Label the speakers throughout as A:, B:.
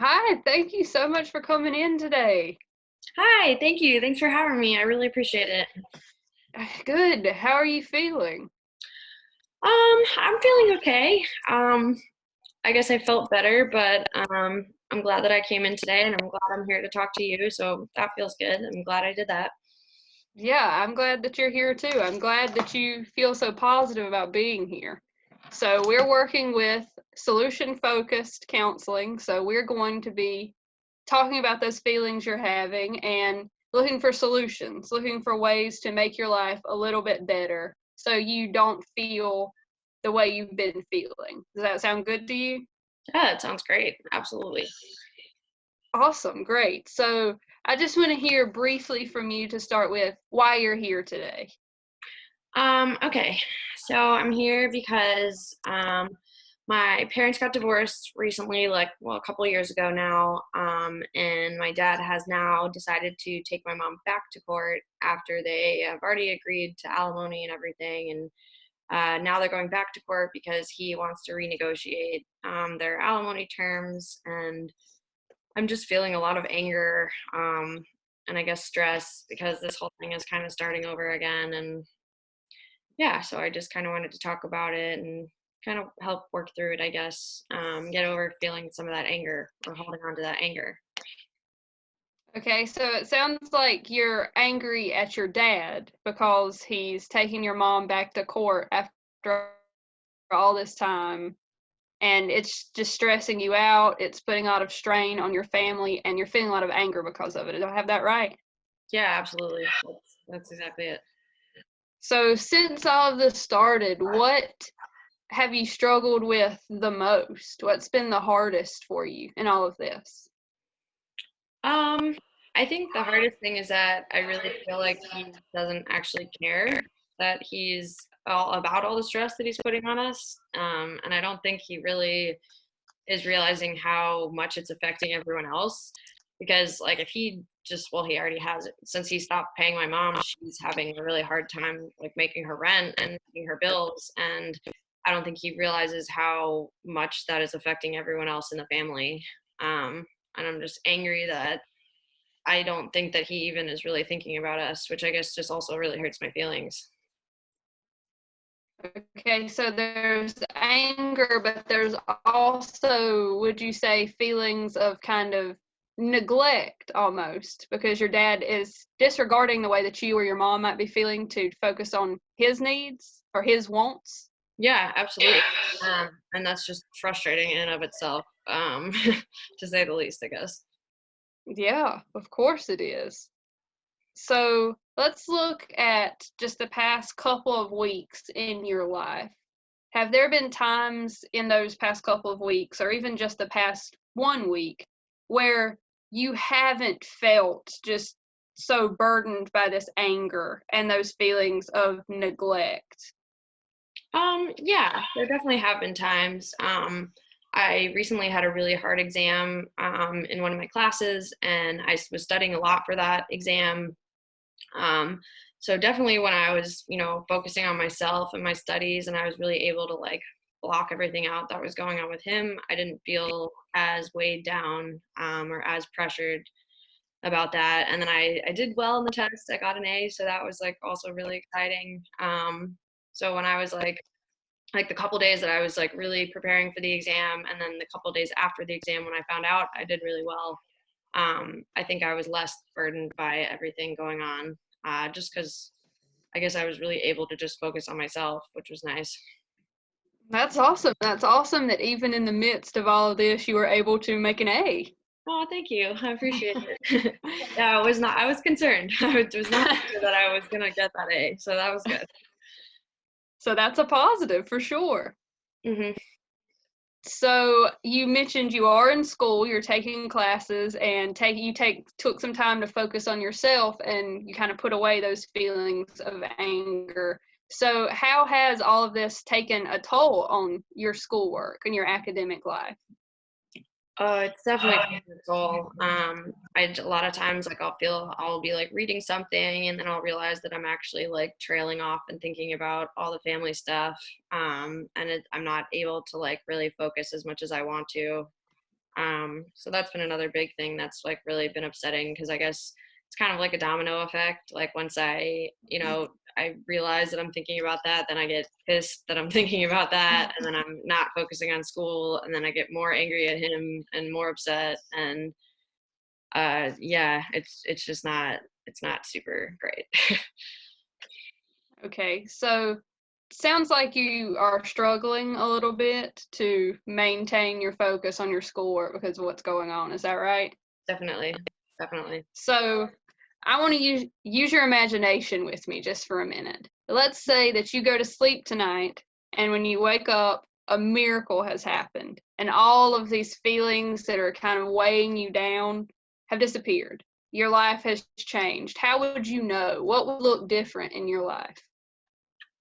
A: Hi, thank you so much for coming in today.
B: Hi, thank you. Thanks for having me. I really appreciate it.
A: Good. How are you feeling?
B: I'm feeling okay. I guess I felt better, but I'm glad that I came in today and I'm glad I'm here to talk to you. So that feels good. I'm glad I did that.
A: Yeah, I'm glad that you're here too. I'm glad that you feel so positive about being here. So, we're working with solution focused counseling. So, we're going to be talking about those feelings you're having and looking for solutions, looking for ways to make your life a little bit better so you don't feel the way you've been feeling. Does that sound good to you?
B: Yeah, it sounds great. Absolutely.
A: Awesome, great. So I just want to hear briefly from you to start with why you're here today.
B: Okay. So I'm here because my parents got divorced recently, a couple of years ago now. And my dad has now decided to take my mom back to court after they have already agreed to alimony and everything. And now they're going back to court because he wants to renegotiate their alimony terms. And I'm just feeling a lot of anger and I guess stress because this whole thing is kind of starting over again. And yeah, so I just kind of wanted to talk about it and kind of help work through it, I guess. Get over feeling some of that anger or holding on to that anger.
A: Okay, so it sounds like you're angry at your dad because he's taking your mom back to court after all this time, and it's just stressing you out. It's putting a lot of strain on your family, and you're feeling a lot of anger because of it. Do I have that right?
B: Yeah, absolutely. That's exactly it.
A: So, since all of this started, what have you struggled with the most? What's been the hardest for you in all of this?
B: Um, I think the hardest thing is that I really feel like he doesn't actually care that he's all about all the stress that he's putting on us. And I don't think he really is realizing how much it's affecting everyone else. Because like if he just well, he already has it. Since he stopped paying my mom, she's having a really hard time like making her rent and paying her bills. And I don't think he realizes how much that is affecting everyone else in the family. And I'm just angry that I don't think that he even is really thinking about us, which I guess just also really hurts my feelings.
A: Okay, so there's anger, but there's also, would you say, feelings of kind of neglect almost because your dad is disregarding the way that you or your mom might be feeling to focus on his needs or his wants?
B: Yeah, absolutely. And that's just frustrating in and of itself, to say the least, I guess.
A: Yeah, of course it is. So let's look at just the past couple of weeks in your life. Have there been times in those past couple of weeks, or even just the past 1 week, where you haven't felt just so burdened by this anger and those feelings of neglect?
B: Yeah, there definitely have been times. I recently had a really hard exam in one of my classes, and was studying a lot for that exam. Um, so definitely when I was, focusing on myself and my studies, and I was really able to like block everything out that was going on with him, I didn't feel as weighed down or as pressured about that. And then I did well in the test. I got an A, so that was like also really exciting. So when I was like the couple days that I was like really preparing for the exam, and then the couple days after the exam when I found out I did really well, I think I was less burdened by everything going on, just because I guess I was really able to just focus on myself, which was nice.
A: That's awesome. That's awesome that even in the midst of all of this, you were able to make an A.
B: Oh, thank you. I appreciate it. Yeah, I was not. I was concerned. I was not sure that I was gonna get that A, so that was good.
A: So that's a positive for sure.
B: Hmm.
A: So you mentioned you are in school, you're taking classes, and took some time to focus on yourself, and you kind of put away those feelings of anger. So how has all of this taken a toll on your schoolwork and your academic life?
B: It's definitely taken a toll. A lot of times like I'll be like reading something and then I'll realize that I'm actually like trailing off and thinking about all the family stuff. I'm not able to like really focus as much as I want to. So that's been another big thing that's like really been upsetting, because I guess it's kind of like a domino effect. Like once I realize that I'm thinking about that, then I get pissed that I'm thinking about that, and then I'm not focusing on school, and then I get more angry at him and more upset, and yeah, it's just not super great.
A: Okay, so sounds like you are struggling a little bit to maintain your focus on your schoolwork because of what's going on. Is that right?
B: Definitely, definitely.
A: So I want to use your imagination with me just for a minute. Let's say that you go to sleep tonight, and when you wake up, a miracle has happened, and all of these feelings that are kind of weighing you down have disappeared. Your life has changed. How would you know? What would look different in your life?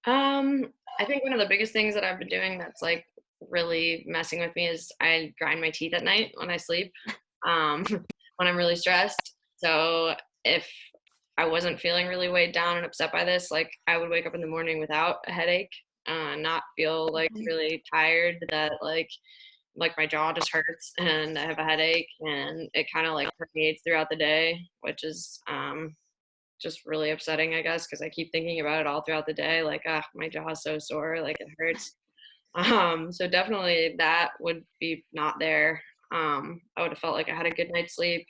B: I think one of the biggest things that I've been doing that's like really messing with me is I grind my teeth at night when I sleep, when I'm really stressed. So if I wasn't feeling really weighed down and upset by this, like I would wake up in the morning without a headache, not feel like really tired, that like my jaw just hurts and I have a headache, and it kind of like permeates throughout the day, which is just really upsetting, I guess, because I keep thinking about it all throughout the day. Like, ah, my jaw is so sore, like it hurts. So definitely that would be not there. I would have felt like I had a good night's sleep.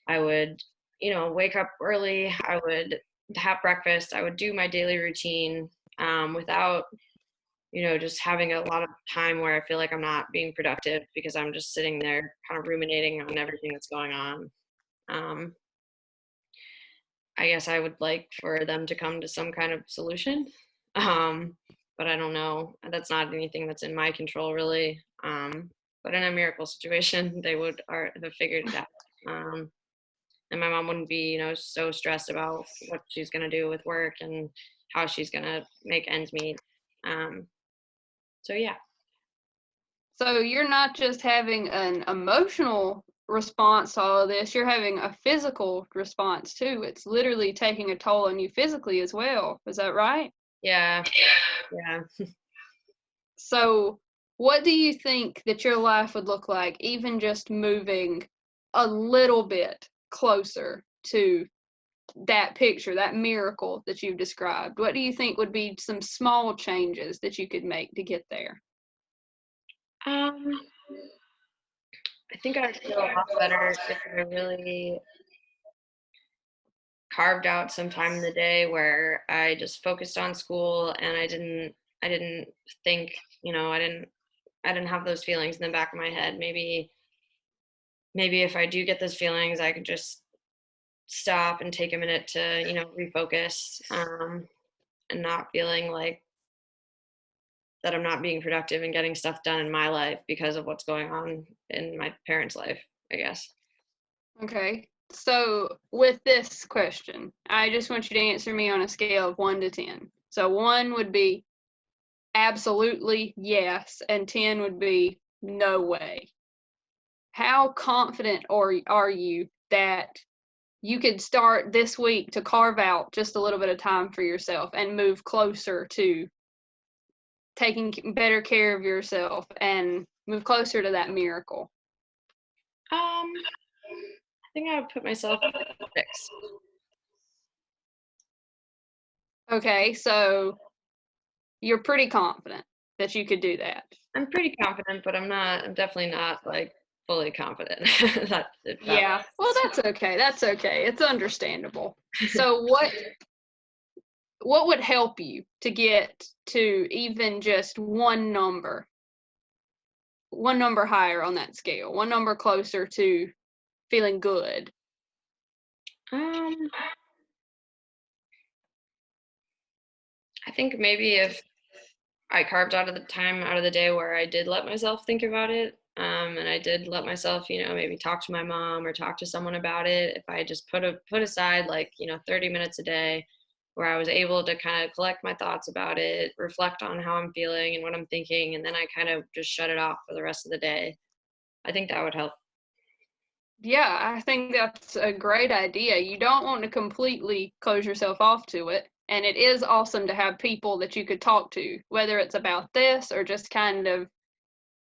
B: I would, wake up early. I would have breakfast. I would do my daily routine without, just having a lot of time where I feel like I'm not being productive because I'm just sitting there kind of ruminating on everything that's going on. Um, I guess I would like for them to come to some kind of solution. Um, but I don't know. That's not anything that's in my control, really. But in a miracle situation, they would have figured it out. And my mom wouldn't be, so stressed about what she's going to do with work and how she's going to make ends meet. Um, so yeah.
A: So you're not just having an emotional response to all of this, you're having a physical response too. It's literally taking a toll on you physically as well. Is that right?
B: Yeah. Yeah.
A: So what do you think that your life would look like, even just moving a little bit closer to that picture, that miracle that you've described? What do you think would be some small changes that you could make to get there?
B: Um, I think I'd feel a lot better if I really carved out some time in the day where I just focused on school, and I didn't think, I didn't have those feelings in the back of my head. Maybe if I do get those feelings, I could just stop and take a minute to, refocus, and not feeling like that I'm not being productive and getting stuff done in my life because of what's going on in my parents' life, I guess.
A: Okay. So with this question, I just want you to answer me on a scale of 1 to 10. So 1 would be absolutely yes, and 10 would be no way. How confident are you that you could start this week to carve out just a little bit of time for yourself and move closer to taking better care of yourself and move closer to that miracle?
B: Um, I think I would put myself at 6.
A: Okay, so you're pretty confident that you could do that.
B: I'm pretty confident, but I'm definitely not like fully confident that that
A: Yeah, well, that's okay. That's okay. It's understandable. So what would help you to get to even just one number higher on that scale, one number closer to feeling good?
B: um I think maybe if I carved out of the time out of the day where I did let myself think about it, and I did let myself, maybe talk to my mom or talk to someone about it. If I just put aside like 30 minutes a day, where I was able to kind of collect my thoughts about it, reflect on how I'm feeling and what I'm thinking, and then I kind of just shut it off for the rest of the day. I think that would help.
A: Yeah, I think that's a great idea. You don't want to completely close yourself off to it. And it is awesome to have people that you could talk to, whether it's about this or just kind of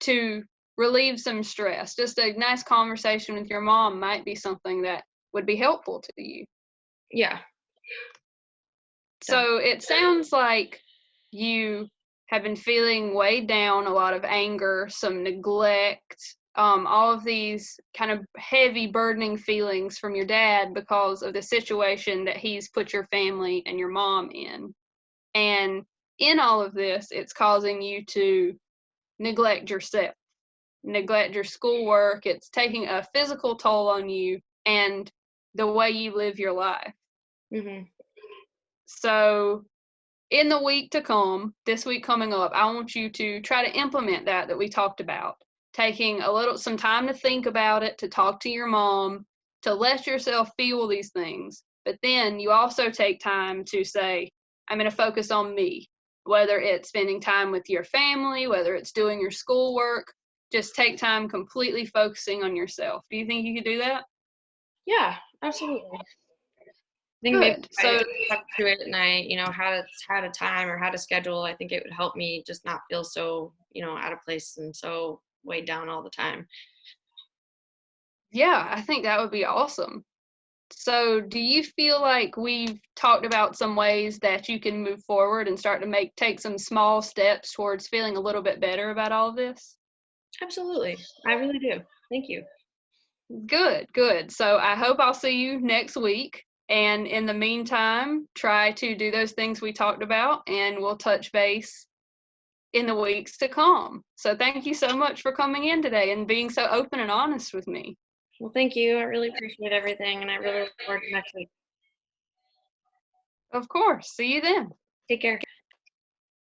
A: to relieve some stress. Just a nice conversation with your mom might be something that would be helpful to you.
B: Yeah.
A: So it sounds like you have been feeling weighed down, a lot of anger, some neglect, all of these kind of heavy, burdening feelings from your dad because of the situation that he's put your family and your mom in. And in all of this, it's causing you to neglect yourself, neglect your schoolwork. It's taking a physical toll on you and the way you live your life.
B: Mm-hmm.
A: So in the week to come, this week coming up, I want you to try to implement that we talked about. Taking some time to think about it, to talk to your mom, to let yourself feel these things. But then you also take time to say, I'm going to focus on me, whether it's spending time with your family, whether it's doing your schoolwork. Just take time completely focusing on yourself. Do you think you could do that?
B: Yeah, absolutely. I think maybe
A: Good.
B: if I
A: So
B: stuck to it and I, had a time or had a schedule, I think it would help me just not feel so, out of place and so weighed down all the time.
A: yeah, I think that would be awesome. So, do you feel like we've talked about some ways that you can move forward and start to take some small steps towards feeling a little bit better about all of this?
B: Absolutely. I really do. Thank you.
A: Good, good. So, I hope I'll see you next week. And in the meantime, try to do those things we talked about, and we'll touch base in the weeks to come. So, thank you so much for coming in today and being so open and honest with me.
B: Well, thank you. I really appreciate everything and I really look forward to next week.
A: Of course. See you then.
B: Take care.